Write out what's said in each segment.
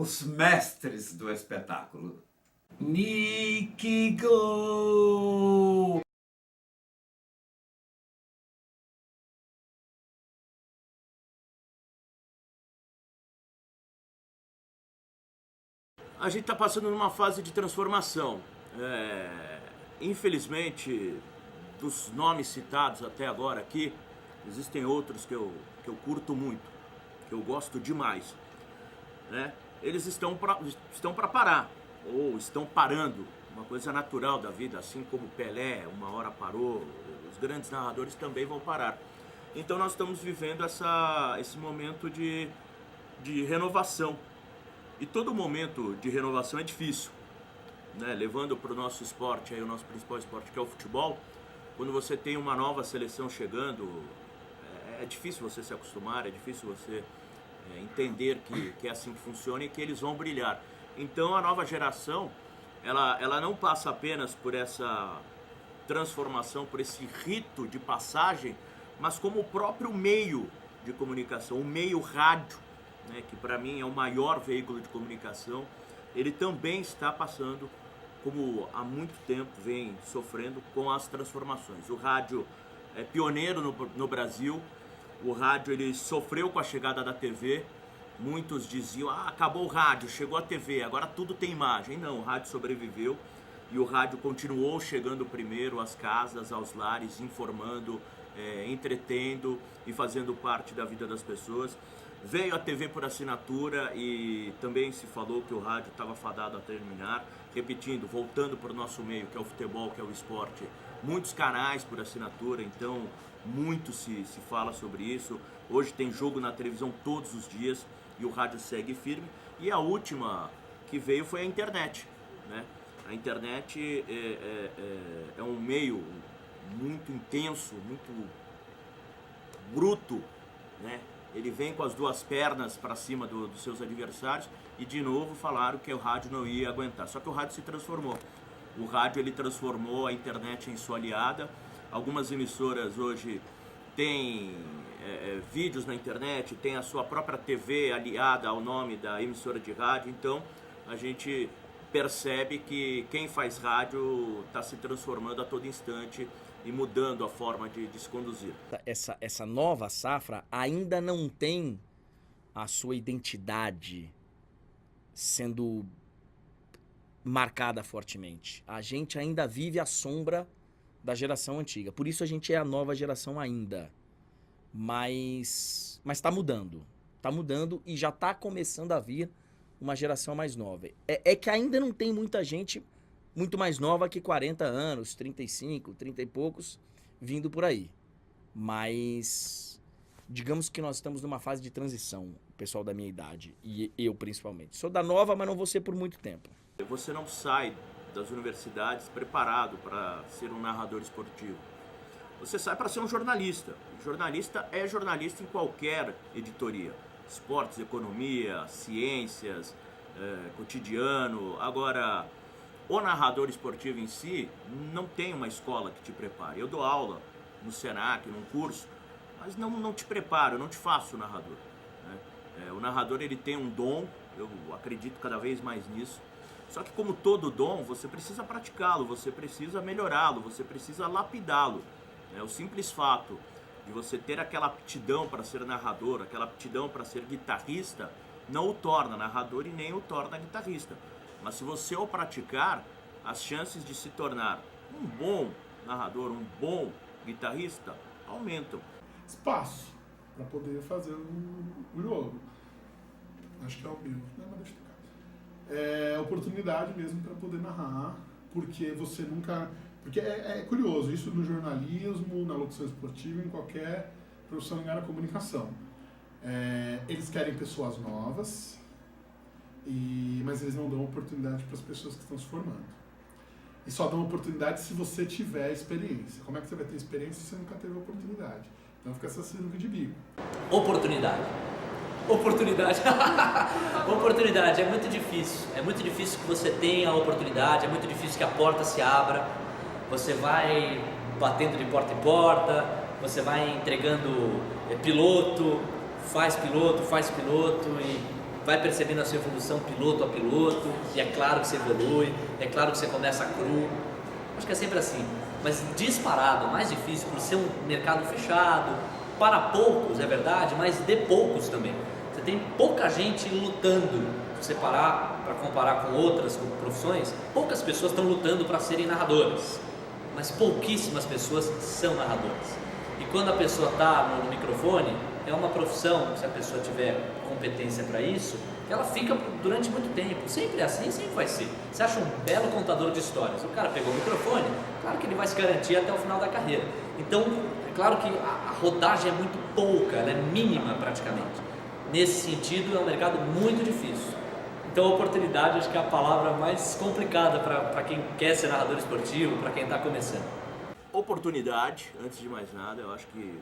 os mestres do espetáculo. Nick Go! A gente está passando numa fase de transformação. Infelizmente, dos nomes citados até agora aqui, existem outros que eu curto muito, que eu gosto demais, né? Eles estão para parar, ou estão parando, uma coisa natural da vida, assim como Pelé, uma hora parou, os grandes narradores também vão parar. Então nós estamos vivendo esse momento de renovação. E todo momento de renovação é difícil, né? Levando para o nosso esporte, aí, o nosso principal esporte, que é o futebol, quando você tem uma nova seleção chegando, é difícil você se acostumar, é difícil você entender que é assim que funciona e que eles vão brilhar. Então a nova geração, ela não passa apenas por essa transformação, por esse rito de passagem, mas como o próprio meio de comunicação, o meio rádio, né, que para mim é o maior veículo de comunicação, ele também está passando, como há muito tempo vem sofrendo, com as transformações. O rádio é pioneiro no Brasil, o rádio ele sofreu com a chegada da TV, muitos diziam, acabou o rádio, chegou a TV, agora tudo tem imagem. Não, o rádio sobreviveu e o rádio continuou chegando primeiro às casas, aos lares, informando, entretendo e fazendo parte da vida das pessoas. Veio a TV por assinatura e também se falou que o rádio estava fadado a terminar. Repetindo, voltando para o nosso meio, que é o futebol, que é o esporte, muitos canais por assinatura, então muito se fala sobre isso. Hoje tem jogo na televisão todos os dias e o rádio segue firme. E a última que veio foi a internet, né? A internet é um meio muito intenso, muito bruto, né? Ele vem com as duas pernas para cima dos seus adversários e de novo falaram que o rádio não ia aguentar. Só que o rádio se transformou. O rádio ele transformou a internet em sua aliada. Algumas emissoras hoje têm vídeos na internet, tem a sua própria TV aliada ao nome da emissora de rádio. Então a gente percebe que quem faz rádio está se transformando a todo instante e mudando a forma de se conduzir. Essa nova safra ainda não tem a sua identidade sendo marcada fortemente. A gente ainda vive à sombra da geração antiga. Por isso a gente é a nova geração ainda. Mas tá mudando. Tá mudando e já tá começando a vir uma geração mais nova. É que ainda não tem muita gente muito mais nova que 40 anos, 35, 30 e poucos, vindo por aí. Mas digamos que nós estamos numa fase de transição, o pessoal da minha idade, e eu principalmente. Sou da nova, mas não vou ser por muito tempo. Você não sai das universidades preparado para ser um narrador esportivo. Você sai para ser um jornalista. Jornalista é jornalista em qualquer editoria. Esportes, economia, ciências, cotidiano. Agora, o narrador esportivo em si não tem uma escola que te prepare. Eu dou aula no Senac, num curso, mas não te preparo, eu não te faço narrador, né? O narrador ele tem um dom, eu acredito cada vez mais nisso. Só que como todo dom, você precisa praticá-lo, você precisa melhorá-lo, você precisa lapidá-lo. O simples fato de você ter aquela aptidão para ser narrador, aquela aptidão para ser guitarrista, não o torna narrador e nem o torna guitarrista. Mas se você o praticar, as chances de se tornar um bom narrador, um bom guitarrista, aumentam. Espaço para poder fazer o jogo. Acho que é o meu. Não, mas deixa eu explicar. É oportunidade mesmo para poder narrar, porque você nunca... Porque é curioso, isso no jornalismo, na locução esportiva, em qualquer profissão ligada à comunicação. Eles querem pessoas novas, mas eles não dão oportunidade para as pessoas que estão se formando. E só dão oportunidade se você tiver experiência. Como é que você vai ter experiência se você nunca teve oportunidade? Então fica essa sinuca de bico. Oportunidade. Oportunidade é muito difícil. É muito difícil que você tenha a oportunidade, é muito difícil que a porta se abra. Você vai batendo de porta em porta, você vai entregando piloto, faz piloto vai percebendo a sua evolução piloto a piloto, e é claro que você evolui, é claro que você começa cru, acho que é sempre assim, mas disparado, mais difícil por ser um mercado fechado, para poucos, é verdade, mas de poucos também. Você tem pouca gente lutando, se você parar para comparar com outras profissões, poucas pessoas estão lutando para serem narradoras, mas pouquíssimas pessoas são narradoras. E quando a pessoa está no microfone, é uma profissão, se a pessoa tiver competência para isso, ela fica durante muito tempo. Sempre é assim, sempre vai ser. Você acha um belo contador de histórias, o cara pegou o microfone, claro que ele vai se garantir até o final da carreira. Então, é claro que a rodagem é muito pouca, ela é mínima praticamente. Nesse sentido, é um mercado muito difícil. Então, a oportunidade, acho que é a palavra mais complicada para quem quer ser narrador esportivo, para quem está começando. Oportunidade, antes de mais nada, eu acho que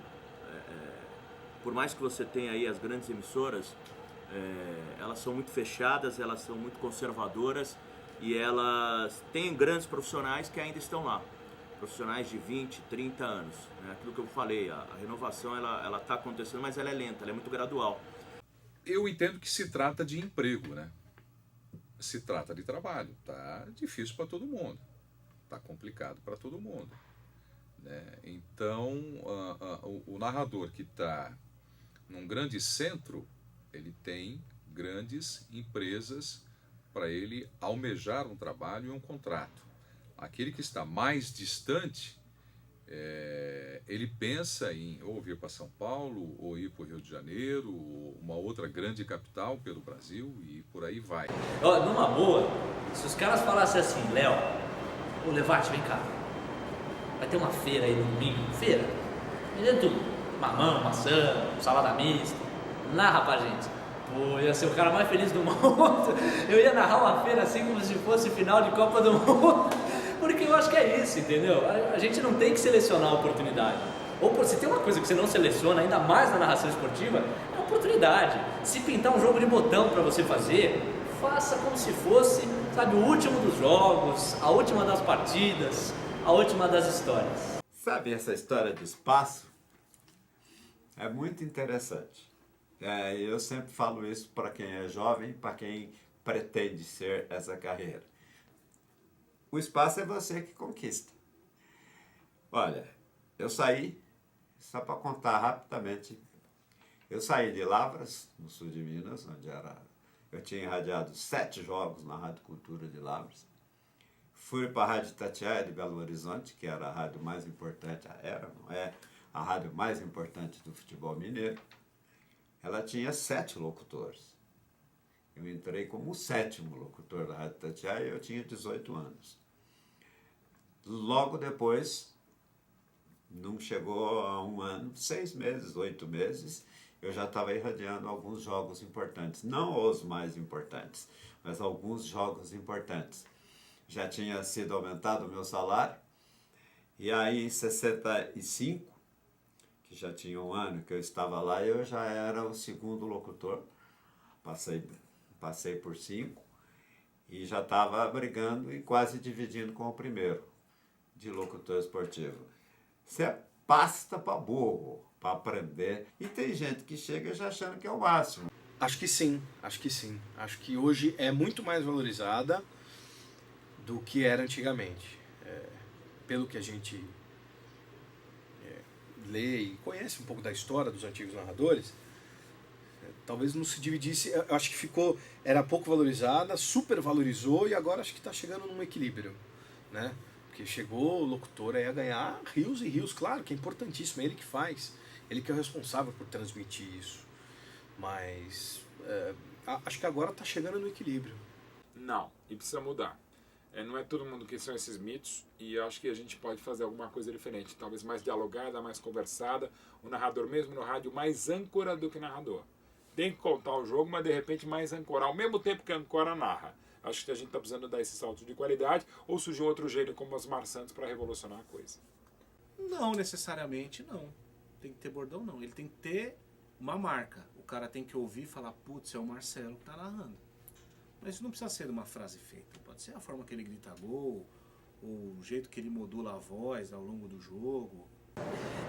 por mais que você tenha aí as grandes emissoras, elas são muito fechadas, elas são muito conservadoras e elas têm grandes profissionais que ainda estão lá, profissionais de 20, 30 anos, né? Aquilo que eu falei, a renovação ela está acontecendo, mas ela é lenta, ela é muito gradual. Eu entendo que se trata de emprego, né? Se trata de trabalho, tá difícil para todo mundo, tá complicado para todo mundo, né? Então, o narrador que está num grande centro, ele tem grandes empresas para ele almejar um trabalho e um contrato. Aquele que está mais distante, ele pensa em ou vir para São Paulo, ou ir para o Rio de Janeiro, ou uma outra grande capital pelo Brasil, e por aí vai. Ó, numa boa, se os caras falassem assim, Léo, ô Levarte, vem cá, vai ter uma feira aí no domingo, feira, vendendo tudo, mamão, maçã, salada mista, narra pra gente. Pô, ia ser o cara mais feliz do mundo. Eu ia narrar uma feira assim como se fosse final de Copa do Mundo. Porque eu acho que é isso, entendeu? A gente não tem que selecionar a oportunidade. Ou se tem uma coisa que você não seleciona, ainda mais na narração esportiva, é a oportunidade. Se pintar um jogo de botão para você fazer, faça como se fosse, sabe, o último dos jogos, a última das partidas, a última das histórias. Sabe essa história do espaço? É muito interessante. Eu sempre falo isso para quem é jovem, para quem pretende ser essa carreira. O espaço é você que conquista. Olha, eu saí, só para contar rapidamente, eu saí de Lavras, no sul de Minas, onde eu tinha irradiado 7 jogos na Rádio Cultura de Lavras. Fui para a Rádio Itatiaia de Belo Horizonte, que era a rádio mais importante, não é a rádio mais importante do futebol mineiro. Ela tinha 7 locutores. Eu entrei como o 7º locutor da Rádio Itatiaia e eu tinha 18 anos. Logo depois, não chegou a 1 ano, 6 meses, 8 meses, eu já estava irradiando alguns jogos importantes. Não os mais importantes, mas alguns jogos importantes. Já tinha sido aumentado o meu salário. E aí, em 65, que já tinha 1 ano que eu estava lá, eu já era o 2º locutor. Passei por 5 e já estava brigando e quase dividindo com o primeiro de locutor esportivo. Você é pasta para burro, para aprender. E tem gente que chega já achando que é o máximo. Acho que sim, acho que sim. Acho que hoje é muito mais valorizada do que era antigamente. Pelo que a gente lê e conhece um pouco da história dos antigos narradores, talvez não se dividisse, eu acho que era pouco valorizada, super valorizou e agora acho que está chegando num equilíbrio, né? Porque chegou o locutor aí a ganhar rios e rios, claro que é importantíssimo, é ele que faz, ele que é o responsável por transmitir isso, mas acho que agora está chegando no equilíbrio. Não, e precisa mudar. Não é todo mundo que são esses mitos e eu acho que a gente pode fazer alguma coisa diferente, talvez mais dialogada, mais conversada, o narrador mesmo no rádio mais âncora do que narrador. Tem que contar o jogo, mas de repente mais ancorar, ao mesmo tempo que a âncora narra. Acho que a gente está precisando dar esse salto de qualidade ou surgir um outro jeito como Osmar Santos para revolucionar a coisa. Não necessariamente não. Tem que ter bordão não, ele tem que ter uma marca. O cara tem que ouvir e falar, putz, é o Marcelo que tá narrando. Mas isso não precisa ser uma frase feita, pode ser a forma que ele grita gol, ou o jeito que ele modula a voz ao longo do jogo.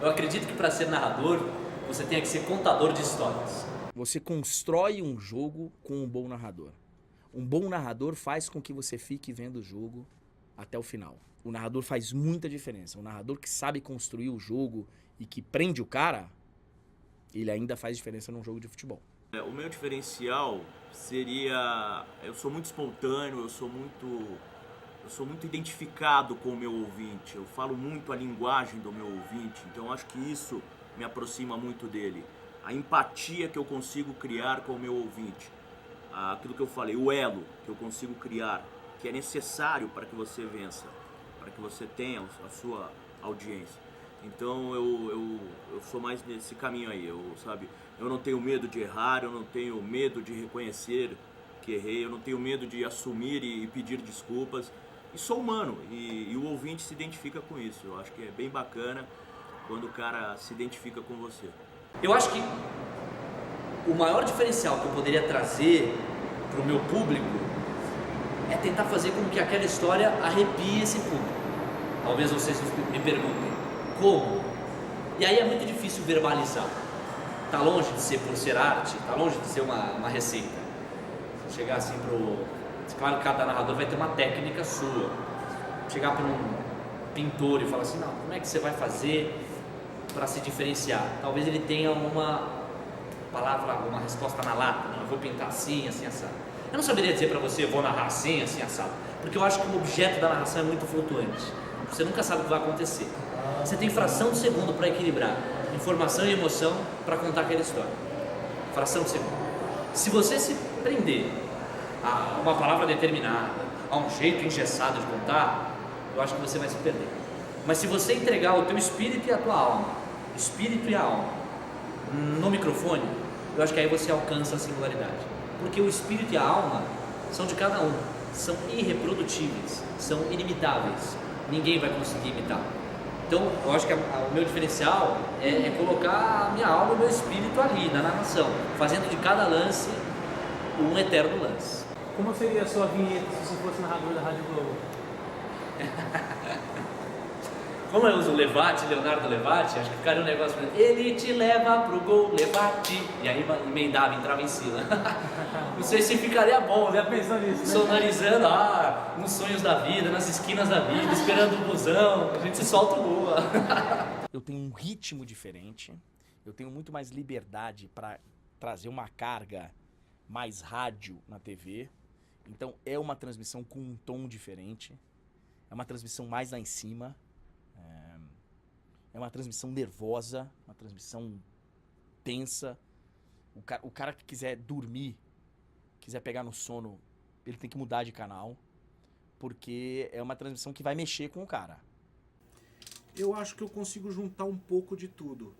Eu acredito que para ser narrador, você tem que ser contador de histórias. Você constrói um jogo com um bom narrador. Um bom narrador faz com que você fique vendo o jogo até o final. O narrador faz muita diferença. O narrador que sabe construir o jogo e que prende o cara, ele ainda faz diferença num jogo de futebol. O meu diferencial seria... Eu sou muito espontâneo, eu sou muito identificado com o meu ouvinte. Eu falo muito a linguagem do meu ouvinte, então acho que isso me aproxima muito dele. A empatia que eu consigo criar com o meu ouvinte. Aquilo que eu falei, o elo que eu consigo criar, que é necessário para que você vença, para que você tenha a sua audiência. Então eu sou mais nesse caminho aí, eu não tenho medo de errar, eu não tenho medo de reconhecer que errei, eu não tenho medo de assumir e pedir desculpas. E sou humano, e o ouvinte se identifica com isso. Eu acho que é bem bacana quando o cara se identifica com você. Eu acho que o maior diferencial que eu poderia trazer para o meu público é tentar fazer com que aquela história arrepie esse público. Talvez vocês me perguntem, como? E aí é muito difícil verbalizar. Tá longe de ser por ser arte, tá longe de ser uma receita. Se chegar assim claro que cada narrador vai ter uma técnica sua. Chegar para um pintor e falar assim, não, como é que você vai fazer para se diferenciar? Talvez ele tenha uma resposta na lata. Não, eu vou pintar assim, assim, assado. Eu não saberia dizer para você, eu vou narrar assim, assim, assado. Porque eu acho que o objeto da narração é muito flutuante. Você nunca sabe o que vai acontecer. Você tem fração de segundo para equilibrar informação e emoção para contar aquela história. Fração de segundo. Se você se prender a uma palavra determinada, a um jeito engessado de contar, eu acho que você vai se perder. Mas se você entregar o teu espírito e a tua alma, espírito e a alma, no microfone, eu acho que aí você alcança a singularidade. Porque o espírito e a alma são de cada um, são irreprodutíveis, são inimitáveis. Ninguém vai conseguir imitar. Então, eu acho que o meu diferencial é colocar a minha alma e o meu espírito ali, na narração, fazendo de cada lance um eterno lance. Como seria a sua vinheta se você fosse narrador da Rádio Globo? Como eu uso o Levate, Leonardo Levate, acho que ficaria um negócio... Ele te leva pro gol, Levate. E aí emendava, entrava em cima. Não sei se ficaria bom, né? Já pensou nisso, né? Sonorizando, nos sonhos da vida, nas esquinas da vida, esperando o busão, a gente se solta o gol. Eu tenho um ritmo diferente, eu tenho muito mais liberdade para trazer uma carga mais rádio na TV. Então é uma transmissão com um tom diferente, é uma transmissão mais lá em cima. É uma transmissão nervosa, uma transmissão tensa. O cara que quiser dormir, quiser pegar no sono, ele tem que mudar de canal, porque é uma transmissão que vai mexer com o cara. Eu acho que eu consigo juntar um pouco de tudo.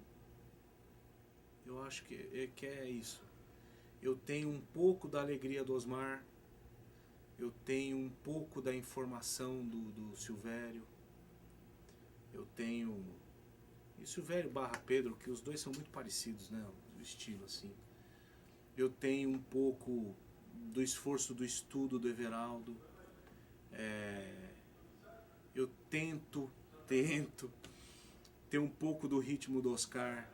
Eu acho que é isso. Eu tenho um pouco da alegria do Osmar, eu tenho um pouco da informação do Silvério, eu tenho... E Silvério / Pedro, que os dois são muito parecidos, né? O estilo, assim. Eu tenho um pouco do esforço do estudo do Everaldo. Eu tento ter um pouco do ritmo do Oscar.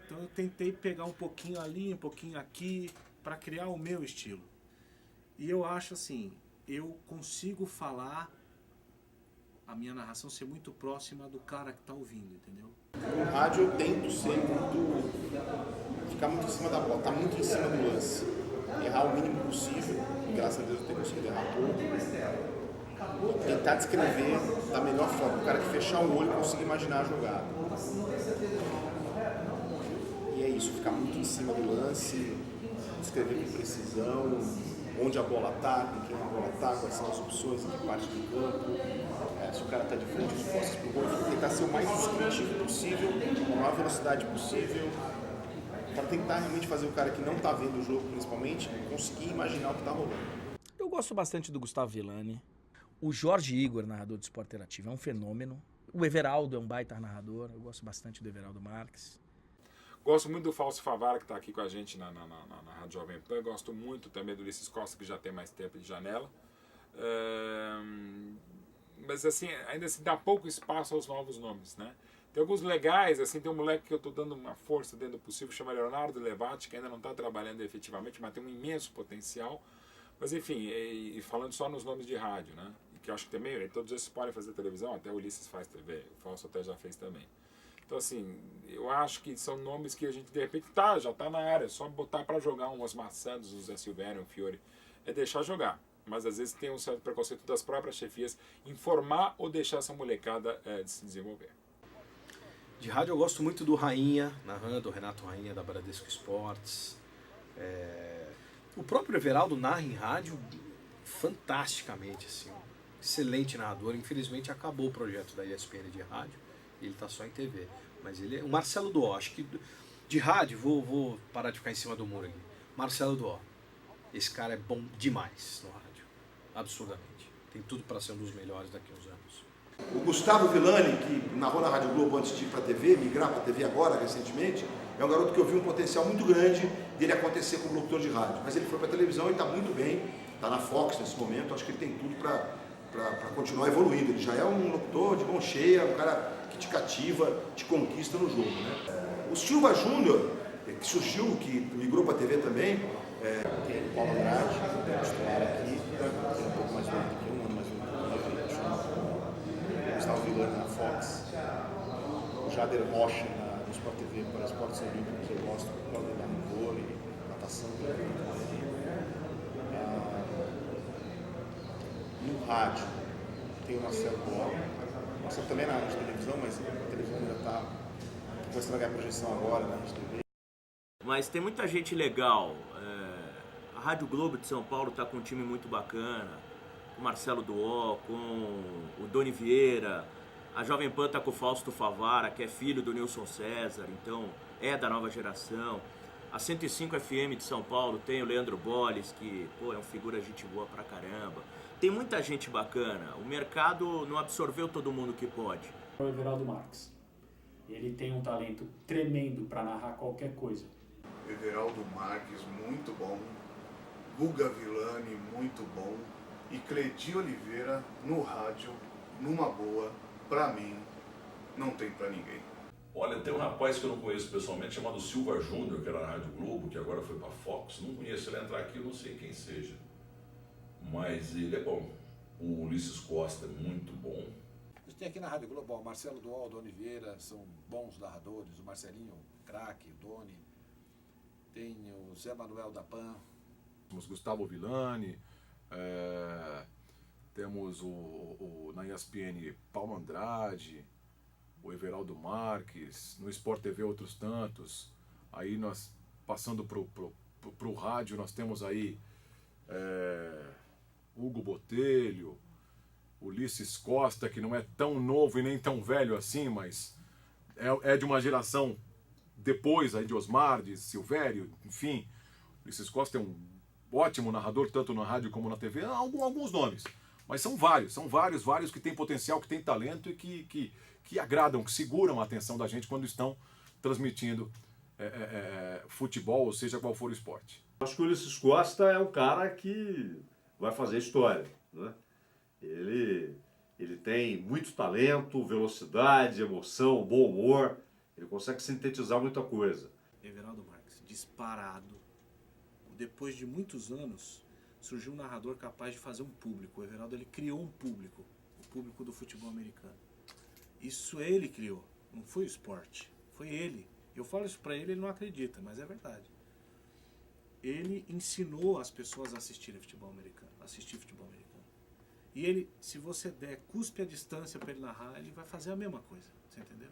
Então eu tentei pegar um pouquinho ali, um pouquinho aqui, para criar o meu estilo. E eu acho assim, eu consigo falar... a minha narração ser muito próxima do cara que tá ouvindo, entendeu? No rádio eu tento ficar muito em cima da bola, tá muito em cima do lance. Errar o mínimo possível, graças a Deus eu tenho conseguido errar pouco. Tentar descrever da melhor forma, o cara que fechar o olho conseguir imaginar a jogada. E é isso, ficar muito em cima do lance, descrever com precisão, onde a bola tá, com quem a bola tá, quais são as opções, em que parte do campo. Se o cara está de frente, de costas pro gol, tentar ser o mais descritivo possível, com a maior velocidade possível, para tentar realmente fazer o cara que não está vendo o jogo, principalmente, conseguir imaginar o que está rolando. Eu gosto bastante do Gustavo Villani. O Jorge Igor, narrador de Esporte Interativo, é um fenômeno. O Everaldo é um baita narrador. Eu gosto bastante do Everaldo Marques. Gosto muito do Fausto Favara, que está aqui com a gente na Rádio Jovem Pan. Gosto muito também do Ulisses Costa, que já tem mais tempo de janela. Mas assim, ainda assim dá pouco espaço aos novos nomes, né? Tem alguns legais, assim, tem um moleque que eu estou dando uma força dentro do possível, chama Leonardo Levati, que ainda não está trabalhando efetivamente, mas tem um imenso potencial. Mas enfim, e falando só nos nomes de rádio, né? Que eu acho que também, todos esses podem fazer televisão, até o Ulisses faz TV, o Fausto até já fez também. Então assim, eu acho que são nomes que a gente de repente já está na área, é só botar para jogar um Osmar Santos, um Zé Silvério, um Fiore, é deixar jogar. Mas às vezes tem um certo preconceito das próprias chefias em formar ou deixar essa molecada de se desenvolver. De rádio eu gosto muito do Rainha, narrando, o Renato Rainha da Bradesco Esportes. O próprio Everaldo narra em rádio fantasticamente, assim, excelente narrador. Infelizmente acabou o projeto da ESPN de rádio, ele está só em TV. Mas ele é o Marcelo Duó, acho que de rádio, vou parar de ficar em cima do muro aqui. Marcelo Duó, esse cara é bom demais no rádio, absurdamente. Tem tudo para ser um dos melhores daqui a uns anos. O Gustavo Villani, que narrou na Rádio Globo antes de ir para a TV, migrar para a TV agora, recentemente, é um garoto que eu vi um potencial muito grande dele acontecer como locutor de rádio. Mas ele foi para a televisão e está muito bem, está na Fox nesse momento, acho que ele tem tudo para continuar evoluindo. Ele já é um locutor de mão cheia, um cara que te cativa, te conquista no jogo, né? O Silva Júnior, que surgiu, que migrou para a TV também, tem o Paulo Andrade, que é titular aqui, que é um pouco mais velho do que um ano mais velho do que o Gustavo Villani na Fox, o Jader Rocha no Sport TV para Esportes Olímpicos, eu gosto do Claudio da vôlei, natação, no rádio tem o Marcelo Bola, o Marcelo também na rede de televisão, mas a televisão ainda está, vai estragar a projeção agora na rede de TV. Mas tem muita gente legal. A Rádio Globo de São Paulo está com um time muito bacana, com o Marcelo Duó, com o Doni Vieira. A Jovem Pan está com o Fausto Favara, que é filho do Nilson César, então é da nova geração. A 105 FM de São Paulo tem o Leandro Bolles, que é uma figura gente boa pra caramba. Tem muita gente bacana. O mercado não absorveu todo mundo que pode. O Everaldo Marques. Ele tem um talento tremendo para narrar qualquer coisa. Everaldo Marques, muito bom. Guga Villani, muito bom. E Cledi Oliveira, no rádio, numa boa, pra mim, não tem pra ninguém. Olha, tem um rapaz que eu não conheço pessoalmente, chamado Silva Júnior, que era na Rádio Globo, que agora foi pra Fox. Não conheço, ele entrar aqui, eu não sei quem seja. Mas ele é bom. O Ulisses Costa é muito bom. A gente tem aqui na Rádio Globo o Marcelo Duó, o Doni Vieira, são bons narradores. O Marcelinho, craque, o Doni. Tem o Zé Manuel da Pan. Temos Gustavo Villani, temos na ESPN Paulo Andrade, o Everaldo Marques, no Sport TV outros tantos. Aí nós, passando pro rádio, nós temos aí Hugo Botelho, Ulisses Costa, que não é tão novo e nem tão velho assim, mas é de uma geração depois aí de Osmar, de Silvério, enfim. Ulisses Costa é um ótimo narrador, tanto na rádio como na TV, alguns nomes. Mas são vários que têm potencial, que têm talento e que agradam, que seguram a atenção da gente quando estão transmitindo futebol, ou seja, qual for o esporte. Acho que o Ulisses Costa é um cara que vai fazer história, né? Ele tem muito talento, velocidade, emoção, bom humor. Ele consegue sintetizar muita coisa. Everaldo Marques, disparado. Depois de muitos anos, surgiu um narrador capaz de fazer um público. O Everaldo, ele criou um público, o público do futebol americano. Isso ele criou, não foi o esporte, foi ele. Eu falo isso pra ele, ele não acredita, mas é verdade. Ele ensinou as pessoas a assistirem futebol americano, assistir futebol americano. E ele, se você der cuspe a distância para ele narrar, ele vai fazer a mesma coisa, você entendeu?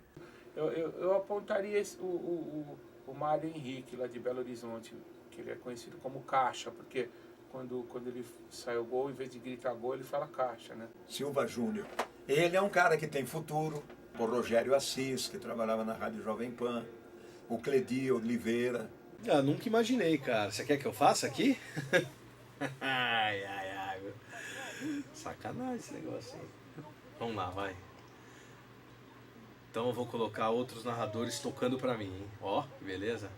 Eu apontaria o Mário Henrique, lá de Belo Horizonte, que ele é conhecido como Caixa, porque quando ele sai o gol, em vez de gritar gol, ele fala Caixa, né? Silva Júnior. Ele é um cara que tem futuro. O Rogério Assis, que trabalhava na Rádio Jovem Pan. O Cledi Oliveira. Nunca imaginei, cara. Você quer que eu faça aqui? Ai. Sacanagem esse negócio aí. Vamos lá, vai. Então eu vou colocar outros narradores tocando pra mim, hein? Ó, beleza?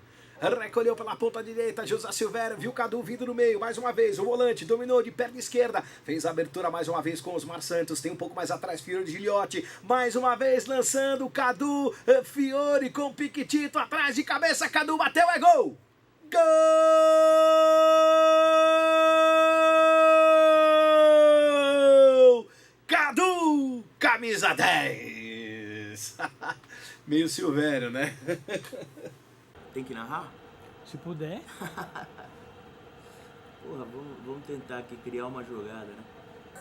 recolheu pela ponta direita, José Silvério, viu Cadu vindo no meio, mais uma vez, o volante dominou de perna esquerda, fez a abertura mais uma vez com Osmar Santos, tem um pouco mais atrás Fiore Giliotti, mais uma vez lançando Cadu, Fiore com Piquitito atrás de cabeça, Cadu bateu, é gol! Gol! Cadu, camisa 10! Meio Silvério, né? Tem que narrar? Se puder. Porra, vamos tentar aqui criar uma jogada, né?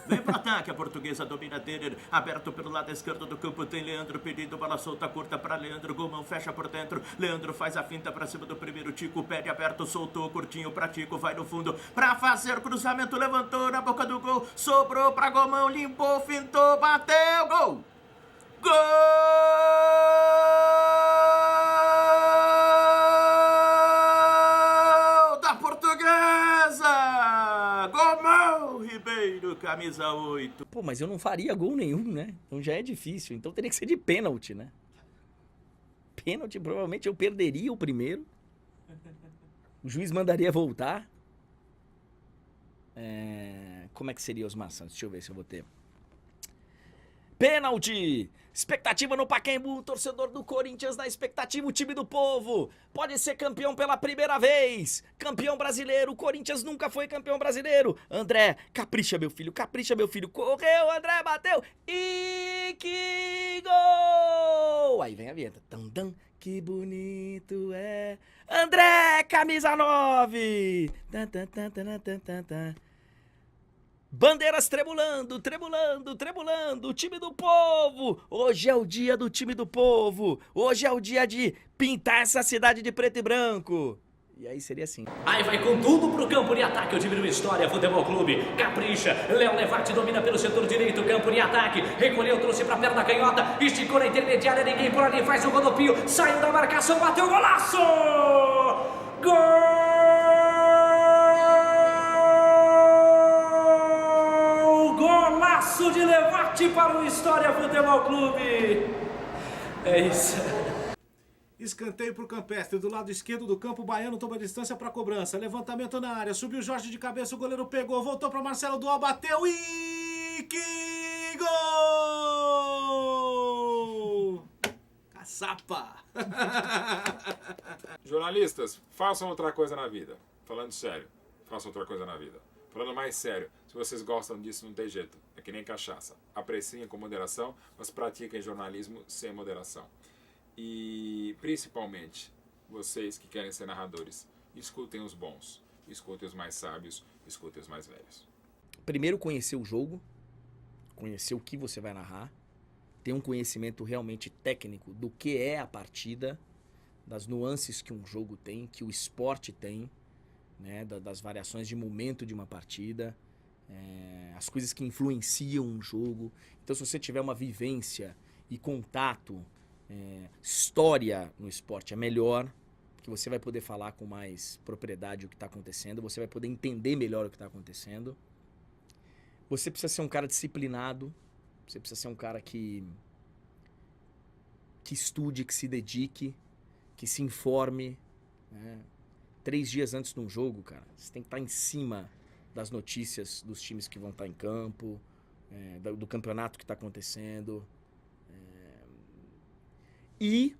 Vem pro ataque, a portuguesa domina Terer, aberto pelo lado esquerdo do campo, tem Leandro pedindo bola solta, curta pra Leandro, Gomão fecha por dentro, Leandro faz a finta pra cima do primeiro, Tico pede aberto, soltou, curtinho pra Tico, vai no fundo, pra fazer cruzamento, levantou na boca do gol, sobrou pra Gomão, limpou, fintou, bateu, gol! Gol da portuguesa! Gomão Ribeiro, camisa 8. Pô, mas eu não faria gol nenhum, né? Então já é difícil. Então teria que ser de pênalti, né? Pênalti, provavelmente eu perderia o primeiro. O juiz mandaria voltar. Como é que seria Osmar Santos? Deixa eu ver se eu vou ter. Pênalti! Expectativa no Pacaembu, torcedor do Corinthians na expectativa, o time do povo. Pode ser campeão pela primeira vez. Campeão brasileiro, o Corinthians nunca foi campeão brasileiro. André, capricha meu filho, capricha meu filho. Correu, André, bateu. E que gol! Aí vem a vinheta. Tandam, que bonito é. André, camisa 9. Tan, tan, tan, tan, tan, tan, tan. Bandeiras tremulando, tremulando, tremulando, o time do povo. Hoje é o dia do time do povo. Hoje é o dia de pintar essa cidade de preto e branco. E aí seria assim. Aí vai com tudo pro campo de ataque, o time do História Futebol Clube. Capricha, Léo Levati domina pelo setor direito, campo de ataque. Recolheu, trouxe pra perna canhota, esticou na intermediária, ninguém por ali, faz o rodopio. Saiu da marcação, bateu golaço! Gol! Golaço de Levati para o História Futebol Clube. É isso. Escanteio pro Campestre, do lado esquerdo do campo, o Baiano toma distância para cobrança. Levantamento na área, subiu Jorge de cabeça, o goleiro pegou, voltou para Marcelo Dual, bateu e que gol! Caçapa! Jornalistas, façam outra coisa na vida. Falando sério, façam outra coisa na vida. Falando mais sério, se vocês gostam disso, não tem jeito. É que nem cachaça. Apreciem com moderação, mas pratiquem jornalismo sem moderação. E, principalmente, vocês que querem ser narradores, escutem os bons, escutem os mais sábios, escutem os mais velhos. Primeiro, conhecer o jogo, conhecer o que você vai narrar, ter um conhecimento realmente técnico do que é a partida, das nuances que um jogo tem, que o esporte tem, né, das variações de momento de uma partida, as coisas que influenciam um jogo. Então, se você tiver uma vivência e contato, história no esporte, é melhor, porque você vai poder falar com mais propriedade o que está acontecendo, você vai poder entender melhor o que está acontecendo. Você precisa ser um cara disciplinado, você precisa ser um cara que estude, que se dedique, que se informe, né? 3 dias antes de um jogo, cara, você tem que estar em cima das notícias dos times que vão estar em campo, do campeonato que está acontecendo. E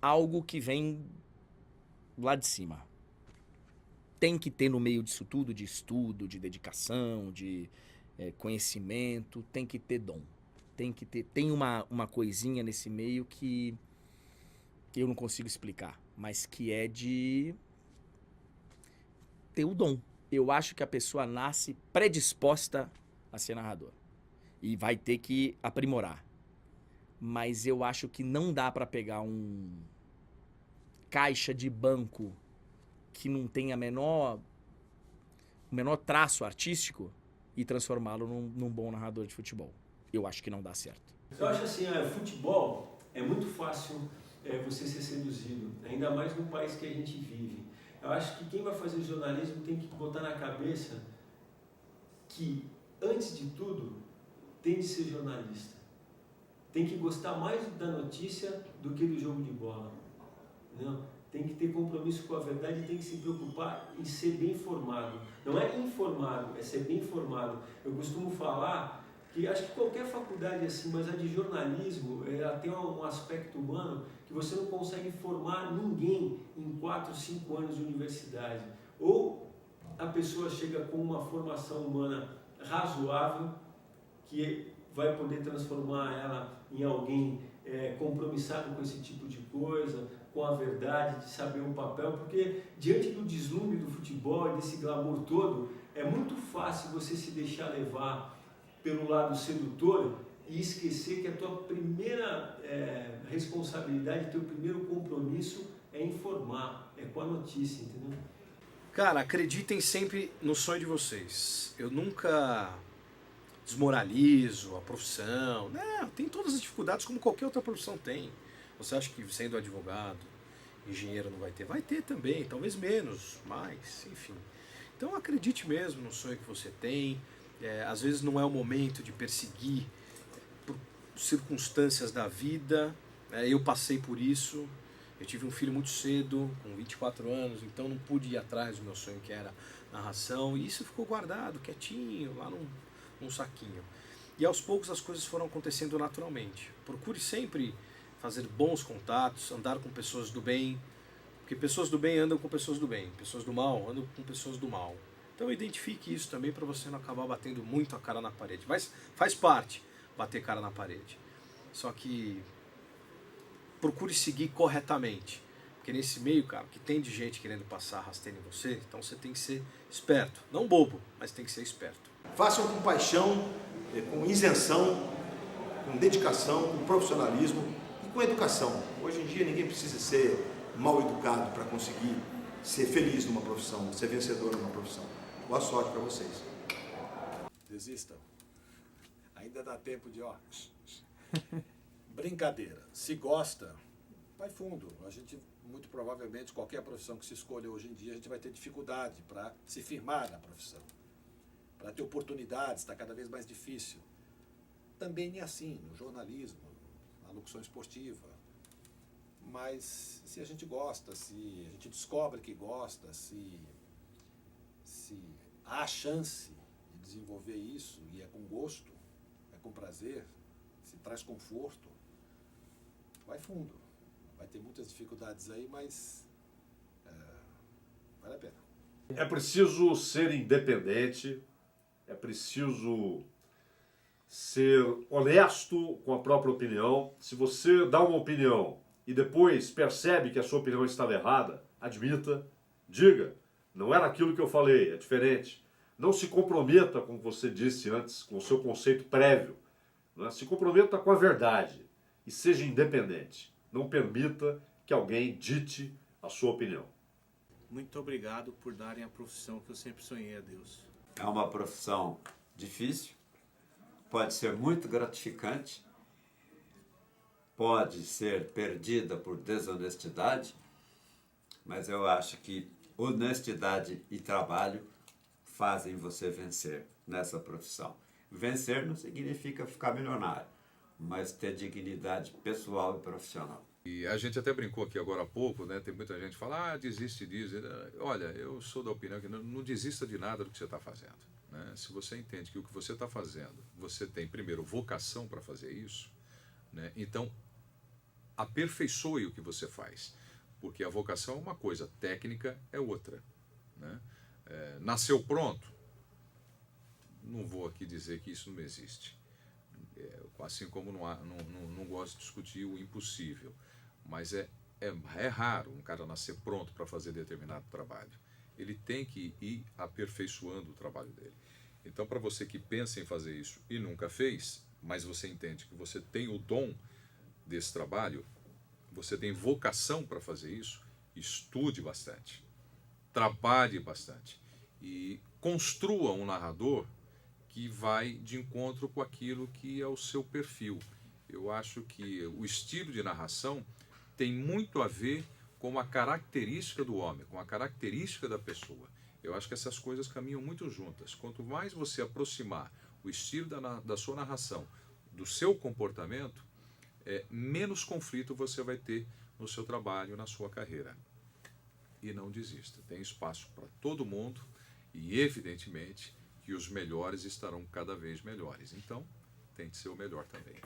algo que vem lá de cima. Tem que ter no meio disso tudo, de estudo, de dedicação, de conhecimento, tem que ter dom. Tem uma coisinha nesse meio que eu não consigo explicar, mas que é de ter o dom. Eu acho que a pessoa nasce predisposta a ser narrador e vai ter que aprimorar. Mas eu acho que não dá pra pegar um caixa de banco que não tem o menor traço artístico e transformá-lo num bom narrador de futebol. Eu acho que não dá certo. Eu acho assim, futebol é muito fácil você ser seduzido, ainda mais no país que a gente vive. Eu acho que quem vai fazer jornalismo tem que botar na cabeça que, antes de tudo, tem de ser jornalista. Tem que gostar mais da notícia do que do jogo de bola. entendeu? Tem que ter compromisso com a verdade e tem que se preocupar em ser bem informado. Não é informado, é ser bem informado. Eu costumo falar que acho que qualquer faculdade é assim, mas a de jornalismo ela tem um aspecto humano que você não consegue formar ninguém em 4, 5 anos de universidade. Ou a pessoa chega com uma formação humana razoável, que vai poder transformar ela em alguém compromissado com esse tipo de coisa, com a verdade, de saber o papel, porque diante do deslumbre do futebol e desse glamour todo, é muito fácil você se deixar levar pelo lado sedutor e esquecer que a tua primeira responsabilidade, teu primeiro compromisso é informar, é com a notícia, entendeu? Cara, acreditem sempre no sonho de vocês. Eu nunca desmoralizo a profissão. Não, tem todas as dificuldades como qualquer outra profissão tem. Você acha que sendo advogado, engenheiro não vai ter? Vai ter também, talvez menos, mais, enfim. Então acredite mesmo no sonho que você tem. Às vezes não é o momento de perseguir por circunstâncias da vida. Eu passei por isso. Eu tive um filho muito cedo, com 24 anos, então não pude ir atrás do meu sonho, que era narração. E isso ficou guardado, quietinho, lá num saquinho. E aos poucos as coisas foram acontecendo naturalmente. Procure sempre fazer bons contatos, andar com pessoas do bem, porque pessoas do bem andam com pessoas do bem, pessoas do mal andam com pessoas do mal. Então identifique isso também para você não acabar batendo muito a cara na parede. Mas faz parte bater cara na parede. Só que procure seguir corretamente. Porque nesse meio, cara, que tem de gente querendo passar rasteiro em você, então você tem que ser esperto. Não bobo, mas tem que ser esperto. Façam com paixão, com isenção, com dedicação, com profissionalismo e com educação. Hoje em dia ninguém precisa ser mal educado para conseguir ser feliz numa profissão, ser vencedor numa profissão. Boa sorte para vocês. Desistam. Ainda dá tempo de, brincadeira. Se gosta, vai fundo. A gente, muito provavelmente, qualquer profissão que se escolha hoje em dia, a gente vai ter dificuldade para se firmar na profissão. Para ter oportunidades, está cada vez mais difícil. Também é assim, no jornalismo, na locução esportiva. Mas se a gente gosta, se a gente descobre que gosta, se há a chance de desenvolver isso, e é com gosto, é com prazer, se traz conforto, vai fundo. Vai ter muitas dificuldades aí, mas vale a pena. É preciso ser independente, é preciso ser honesto com a própria opinião. Se você dá uma opinião e depois percebe que a sua opinião estava errada, admita, diga, não era aquilo que eu falei, é diferente. Não se comprometa, como você disse antes, com o seu conceito prévio. Né? Se comprometa com a verdade e seja independente. Não permita que alguém dite a sua opinião. Muito obrigado por darem a profissão que eu sempre sonhei a Deus. É uma profissão difícil, pode ser muito gratificante, pode ser perdida por desonestidade, mas eu acho que honestidade e trabalho fazem você vencer nessa profissão. Vencer não significa ficar milionário, mas ter dignidade pessoal e profissional. E a gente até brincou aqui agora há pouco, né? Tem muita gente que fala, desiste disso. Olha, eu sou da opinião que não desista de nada do que você está fazendo. Né? Se você entende que o que você está fazendo, você tem primeiro vocação para fazer isso, né? Então aperfeiçoe o que você faz. Porque a vocação é uma coisa, técnica é outra. Né? Nasceu pronto? Não vou aqui dizer que isso não existe. Assim como não gosto de discutir o impossível. Mas é raro um cara nascer pronto para fazer determinado trabalho. Ele tem que ir aperfeiçoando o trabalho dele. Então, para você que pensa em fazer isso e nunca fez, mas você entende que você tem o dom desse trabalho, você tem vocação para fazer isso, estude bastante, trabalhe bastante e construa um narrador que vai de encontro com aquilo que é o seu perfil. Eu acho que o estilo de narração tem muito a ver com a característica do homem, com a característica da pessoa. Eu acho que essas coisas caminham muito juntas. Quanto mais você aproximar o estilo da sua narração do seu comportamento, menos conflito você vai ter no seu trabalho, na sua carreira. E não desista. Tem espaço para todo mundo e, evidentemente, que os melhores estarão cada vez melhores. Então, tente ser o melhor também.